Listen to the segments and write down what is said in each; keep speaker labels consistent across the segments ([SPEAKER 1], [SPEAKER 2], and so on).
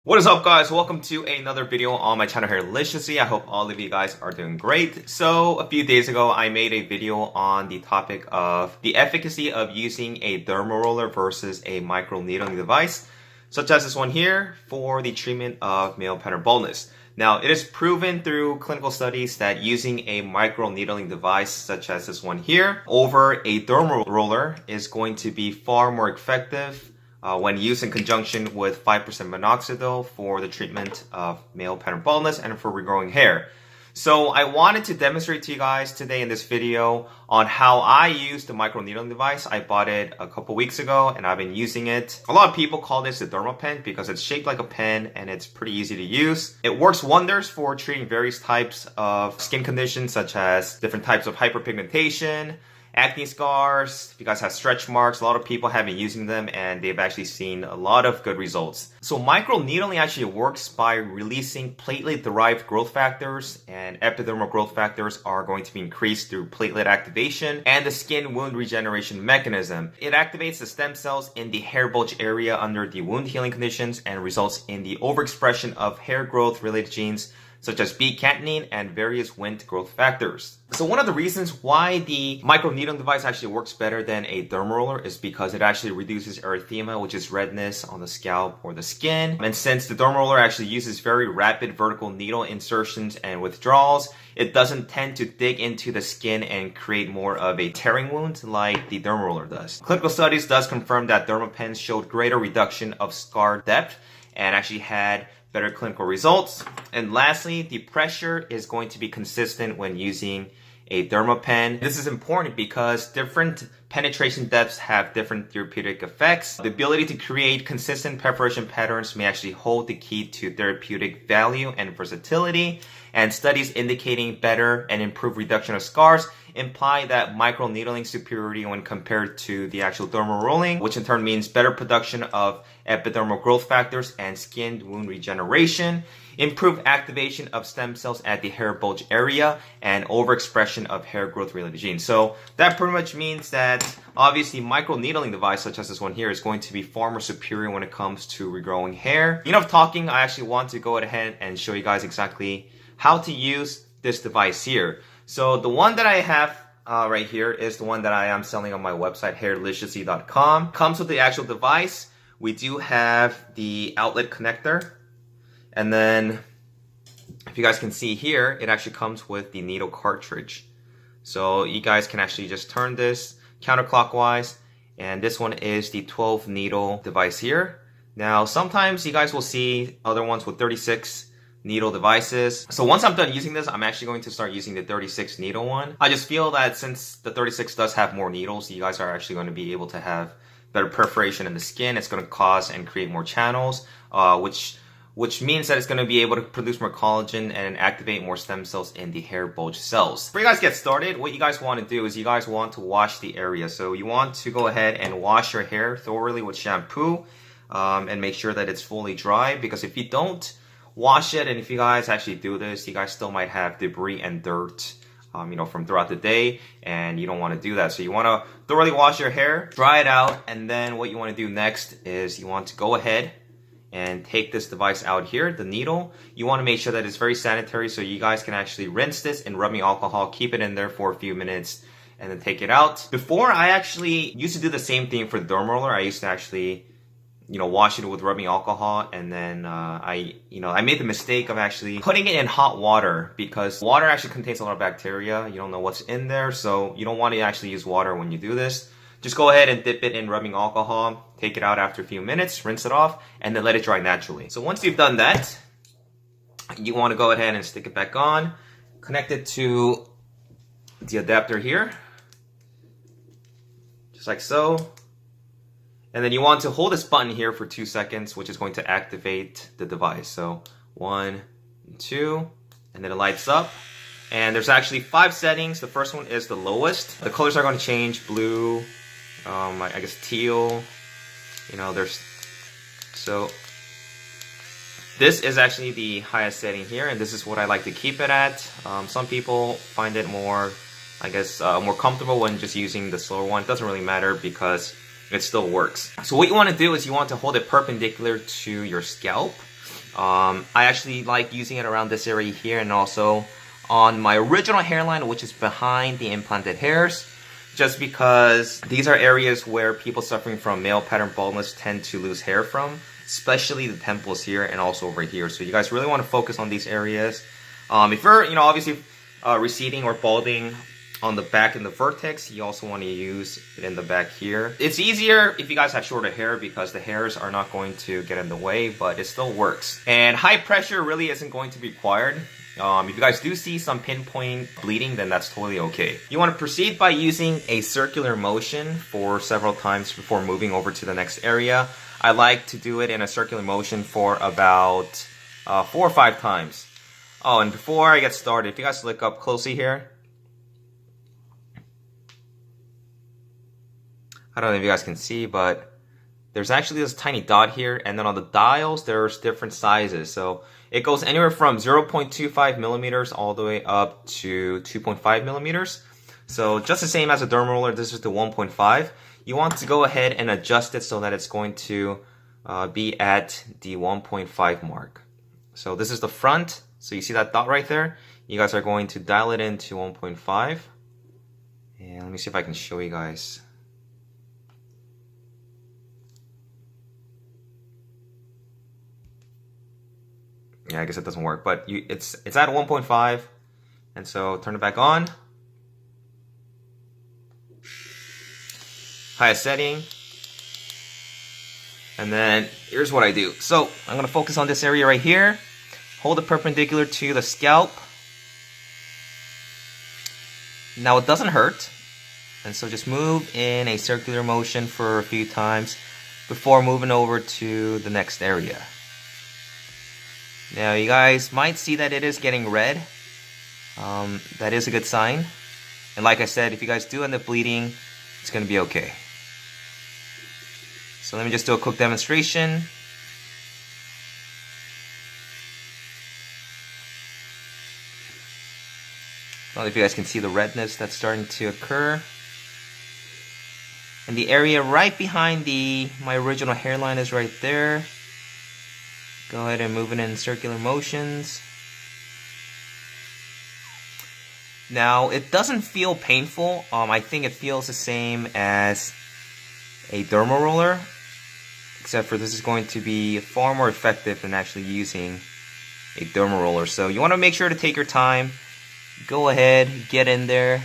[SPEAKER 1] What is up, guys? Welcome to another video on my channel HAIRLICIOUSLY. I hope all of you guys are doing great. So a few days ago I made a video on the topic of the efficacy of using a derma roller versus a microneedling device, such as this one here, for the treatment of male pattern baldness. Now, it is proven through clinical studies that using a microneedling device such as this one here over a derma roller is going to be far more effective when used in conjunction with 5% Minoxidil for the treatment of male pattern baldness and for regrowing hair. So I wanted to demonstrate to you guys today in this video on how I use the microneedling device. I bought it a couple weeks ago and I've been using it. A lot of people call this the derma pen because it's shaped like a pen and it's pretty easy to use. It works wonders for treating various types of skin conditions such as different types of hyperpigmentation, acne scars. If you guys have stretch marks, a lot of people have been using them and they've actually seen a lot of good results. So microneedling actually works by releasing platelet-derived growth factors, and epidermal growth factors are going to be increased through platelet activation and the skin wound regeneration mechanism. It activates the stem cells in the hair bulge area under the wound healing conditions and results in the overexpression of hair growth related genes such as beta-catenin and various Wnt growth factors. So one of the reasons why the microneedling device actually works better than a derma roller is because it actually reduces erythema, which is redness on the scalp or the skin. And since the derma roller actually uses very rapid vertical needle insertions and withdrawals, it doesn't tend to dig into the skin and create more of a tearing wound like the derma roller does. Clinical studies does confirm that derma pens showed greater reduction of scar depth and actually had better clinical results. And lastly, the pressure is going to be consistent when using a derma pen. This is important because different penetration depths have different therapeutic effects. The ability to create consistent perforation patterns may actually hold the key to therapeutic value and versatility. And studies indicating better and improved reduction of scars imply that microneedling superiority when compared to the actual dermal rolling, which in turn means better production of epidermal growth factors and skin wound regeneration, improved activation of stem cells at the hair bulge area, and overexpression of hair growth related genes. So that pretty much means that obviously microneedling device such as this one here is going to be far more superior when it comes to regrowing hair. Enough talking, I actually want to go ahead and show you guys exactly how to use this device here. So the one that I have right here is the one that I am selling on my website, HAIRLICIOUSLY.com. Comes with the actual device. We do have the outlet connector. And then, if you guys can see here, it actually comes with the needle cartridge. So you guys can actually just turn this counterclockwise. And this one is the 12 needle device here. Now, sometimes you guys will see other ones with 36 needle devices. So once I'm done using this, I'm actually going to start using the 36 needle one. I just feel that since the 36 does have more needles, you guys are actually going to be able to have better perforation in the skin. It's going to cause and create more channels, which means that it's going to be able to produce more collagen and activate more stem cells in the hair bulge cells. Before you guys get started, what you guys want to do is you guys want to wash the area. So you want to go ahead and wash your hair thoroughly with shampoo and make sure that it's fully dry, because if you don't wash it, and if you guys actually do this, you guys still might have debris and dirt from throughout the day, and you don't want to do that. So you want to thoroughly wash your hair, dry it out, and then what you want to do next is you want to go ahead and take this device out here, the needle. You want to make sure that it's very sanitary, so you guys can actually rinse this in rubbing alcohol, keep it in there for a few minutes, and then take it out. Before, I actually used to do the same thing for the derma roller. I used to actually wash it with rubbing alcohol, and then I made the mistake of actually putting it in hot water, because water actually contains a lot of bacteria. You don't know what's in there, so you don't want to actually use water when you do this. Just go ahead and dip it in rubbing alcohol, take it out after a few minutes, rinse it off, and then let it dry naturally. So once you've done that, you want to go ahead and stick it back on, connect it to the adapter here, just like so. And then you want to hold this button here for 2 seconds, which is going to activate the device. So 1, 2, and then it lights up. And there's actually 5 settings. The first one is the lowest. The colors are going to change: blue, I guess teal. So this is actually the highest setting here, and this is what I like to keep it at. Some people find it more, more comfortable when just using the slower one. It doesn't really matter because it still works. So what you want to do is you want to hold it perpendicular to your scalp, I actually like using it around this area here and also on my original hairline, which is behind the implanted hairs, just because these are areas where people suffering from male pattern baldness tend to lose hair from, especially the temples here and also over here. So you guys really want to focus on these areas. If you're, obviously receding or balding on the back in the vertex, you also want to use it in the back here. It's easier if you guys have shorter hair because the hairs are not going to get in the way, but it still works. And high pressure really isn't going to be required. If you guys do see some pinpoint bleeding, then that's totally okay. You want to proceed by using a circular motion for several times before moving over to the next area. I like to do it in a circular motion for about 4 or 5 times. Oh, and before I get started, if you guys look up closely here, I don't know if you guys can see, but there's actually this tiny dot here, and then on the dials, there's different sizes. So it goes anywhere from 0.25 millimeters all the way up to 2.5 millimeters. So just the same as a derma roller, this is the 1.5. You want to go ahead and adjust it so that it's going to be at the 1.5 mark. So this is the front. So you see that dot right there? You guys are going to dial it into 1.5. And let me see if I can show you guys. Yeah, I guess it doesn't work, but it's at 1.5, and so turn it back on. Highest setting. And then here's what I do. So I'm gonna focus on this area right here. Hold it perpendicular to the scalp. Now it doesn't hurt, and so just move in a circular motion for a few times before moving over to the next area. Now you guys might see that it is getting red. That is a good sign. And like I said, if you guys do end up bleeding, it's going to be okay. So let me just do a quick demonstration. I don't know if you guys can see the redness that's starting to occur. And the area right behind my original hairline is right there. Go ahead and move it in circular motions. Now, it doesn't feel painful. I think it feels the same as a derma roller, except for this is going to be far more effective than actually using a derma roller. So you want to make sure to take your time. Go ahead, get in there.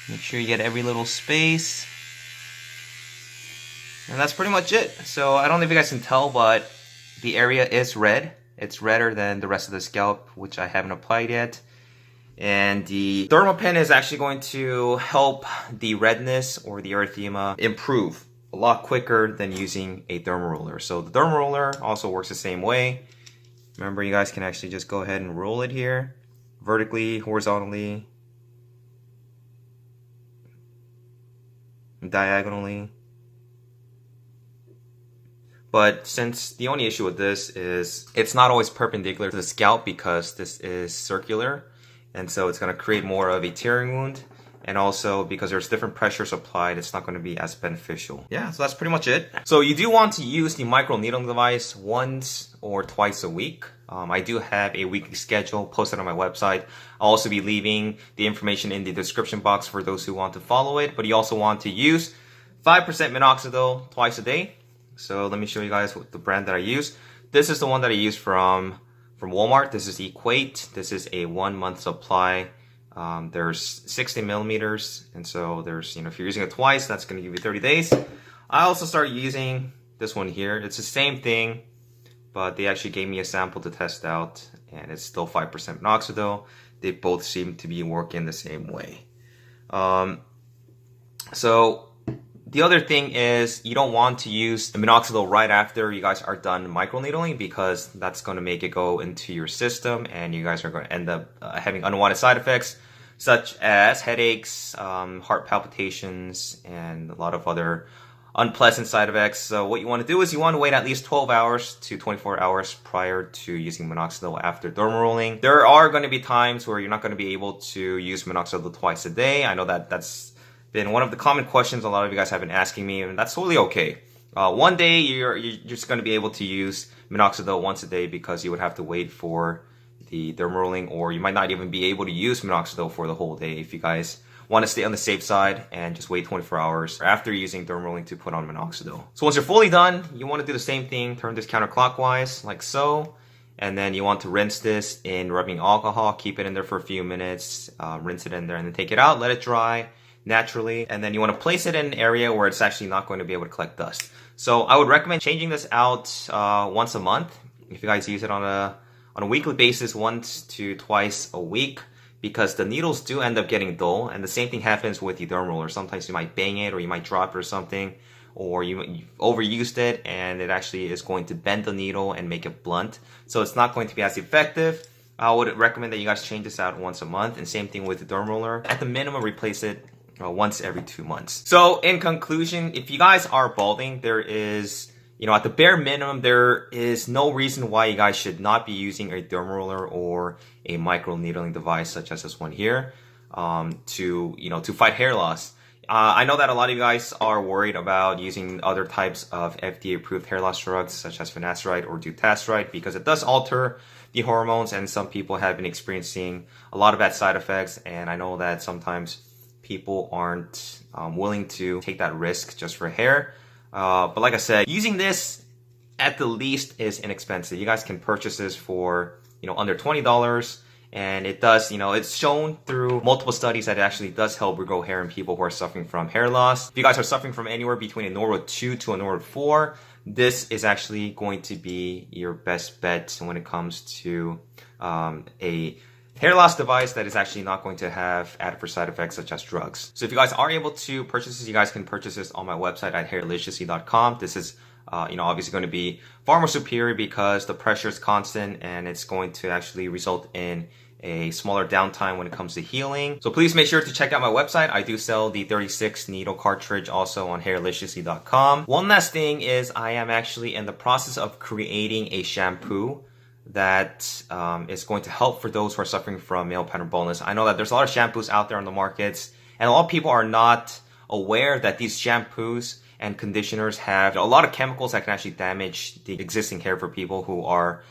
[SPEAKER 1] Make sure you get every little space. And that's pretty much it. So I don't know if you guys can tell, but the area is red. It's redder than the rest of the scalp, which I haven't applied yet. And the derma pen is actually going to help the redness or the erythema improve a lot quicker than using a derma roller. So the derma roller also works the same way. Remember, you guys can actually just go ahead and roll it here, vertically, horizontally, diagonally. But since the only issue with this is it's not always perpendicular to the scalp because this is circular, and so it's going to create more of a tearing wound, and also because there's different pressures applied, it's not going to be as beneficial. Yeah, so that's pretty much it. So you do want to use the microneedling device once or twice a week. I do have a weekly schedule posted on my website. I'll also be leaving the information in the description box for those who want to follow it, but you also want to use 5% Minoxidil twice a day. So let me show you guys what the brand that I use. This is the one that I use from Walmart. This is Equate. This is a 1-month supply. There's 60 millimeters, and so there's, if you're using it twice, that's going to give you 30 days. I also started using this one here. It's the same thing, but they actually gave me a sample to test out, and it's still 5% Minoxidil. They both seem to be working the same way. So the other thing is you don't want to use the Minoxidil right after you guys are done microneedling, because that's going to make it go into your system and you guys are going to end up having unwanted side effects such as headaches, heart palpitations, and a lot of other unpleasant side effects. So what you want to do is you want to wait at least 12 hours to 24 hours prior to using Minoxidil after derma rolling. There are going to be times where you're not going to be able to use Minoxidil twice a day. I know that's been one of the common questions a lot of you guys have been asking me, and that's totally okay. One day you're just going to be able to use Minoxidil once a day because you would have to wait for the derma-rolling, or you might not even be able to use Minoxidil for the whole day if you guys want to stay on the safe side and just wait 24 hours after using derma-rolling to put on Minoxidil. So once you're fully done, you want to do the same thing, turn this counterclockwise like so, and then you want to rinse this in rubbing alcohol, keep it in there for a few minutes, rinse it in there, and then take it out, let it dry naturally, and then you want to place it in an area where it's actually not going to be able to collect dust. So I would recommend changing this out once a month. If you guys use it on a weekly basis, once to twice a week, because the needles do end up getting dull, and the same thing happens with the derma roller. Sometimes you might bang it, or you might drop it or something, or you overused it and it actually is going to bend the needle and make it blunt. So it's not going to be as effective. I would recommend that you guys change this out once a month, and same thing with the derma roller. At the minimum, replace it once every 2 months. So in conclusion, if you guys are balding, there is, at the bare minimum, there is no reason why you guys should not be using a derma roller or a microneedling device such as this one here to fight hair loss. I know that a lot of you guys are worried about using other types of FDA-approved hair loss drugs such as finasteride or dutasteride because it does alter the hormones, and some people have been experiencing a lot of bad side effects, and I know that sometimes people aren't willing to take that risk just for hair. But like I said, using this at the least is inexpensive. You guys can purchase this for under $20, and it does, it's shown through multiple studies that it actually does help regrow hair in people who are suffering from hair loss. If you guys are suffering from anywhere between a Norwood 2 to a Norwood 4, this is actually going to be your best bet when it comes to a hair loss device that is actually not going to have adverse side effects such as drugs. So if you guys are able to purchase this, you guys can purchase this on my website at HAIRLICIOUSLY.com. This is obviously going to be far more superior because the pressure is constant, and it's going to actually result in a smaller downtime when it comes to healing. So please make sure to check out my website. I do sell the 36 needle cartridge also on HAIRLICIOUSLY.com. One last thing is I am actually in the process of creating a shampoo that is going to help for those who are suffering from male pattern baldness. I know that there's a lot of shampoos out there on the markets, and a lot of people are not aware that these shampoos and conditioners have a lot of chemicals that can actually damage the existing hair for people who are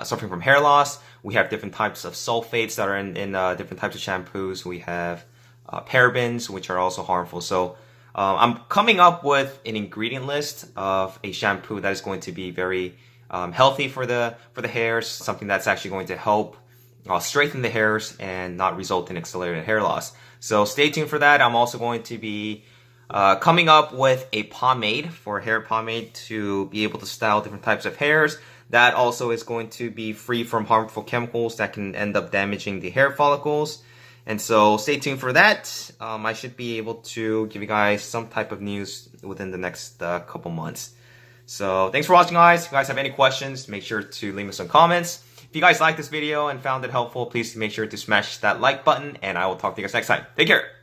[SPEAKER 1] suffering from hair loss. We have different types of sulfates that are in different types of shampoos. We have parabens, which are also harmful. So I'm coming up with an ingredient list of a shampoo that is going to be very healthy for the hairs, something that's actually going to help straighten the hairs and not result in accelerated hair loss. So stay tuned for that. I'm also going to be coming up with a pomade for hair pomade to be able to style different types of hairs. That also is going to be free from harmful chemicals that can end up damaging the hair follicles. And so stay tuned for that. I should be able to give you guys some type of news within the next couple months. So thanks for watching, guys. If you guys have any questions, make sure to leave me some comments. If you guys liked this video and found it helpful, please make sure to smash that like button, and I will talk to you guys next time. Take care.